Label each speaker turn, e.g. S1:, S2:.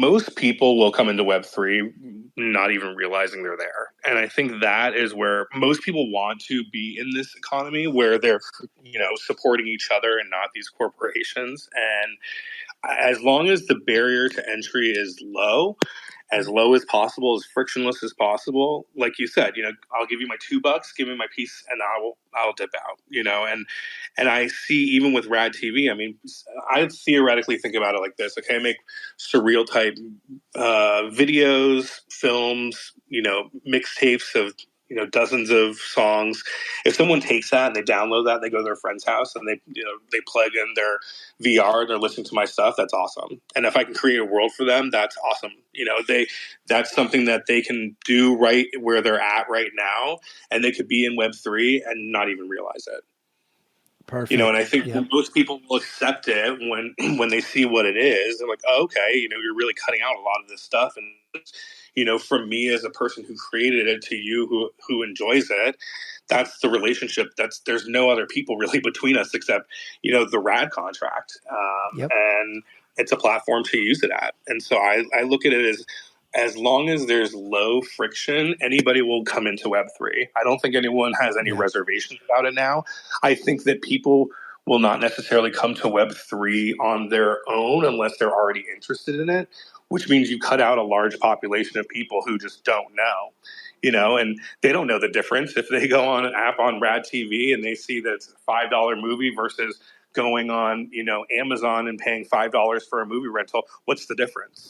S1: most people will come into Web3 not even realizing they're there. And I think that is where most people want to be in this economy where they're, supporting each other and not these corporations. And as long as the barrier to entry is low as possible, as frictionless as possible. Like you said, I'll give you my $2, give me my piece, and I'll dip out. And I see even with Rad TV. I mean, I theoretically think about it like this. Okay, I make surreal type videos, films, mixtapes of dozens of songs. If someone takes that and they download that and they go to their friend's house and they plug in their VR and they're listening to my stuff, that's awesome. And if I can create a world for them, that's awesome. That's something that they can do right where they're at right now, and they could be in Web3 and not even realize it.
S2: Perfect.
S1: And I think most people will accept it when they see what it is. They're like, oh, okay, you're really cutting out a lot of this stuff. And, from me as a person who created it to you who enjoys it, that's the relationship. There's no other people really between us except, the Rad contract. And it's a platform to use it at. And so I look at it as long as there's low friction, anybody will come into Web3. I don't think anyone has any reservations about it now. I think that people will not necessarily come to Web3 on their own unless they're already interested in it, which means you cut out a large population of people who just don't know, and they don't know the difference. If they go on an app on Rad TV and they see that it's a $5 movie versus going on, Amazon and paying $5 for a movie rental, what's the difference?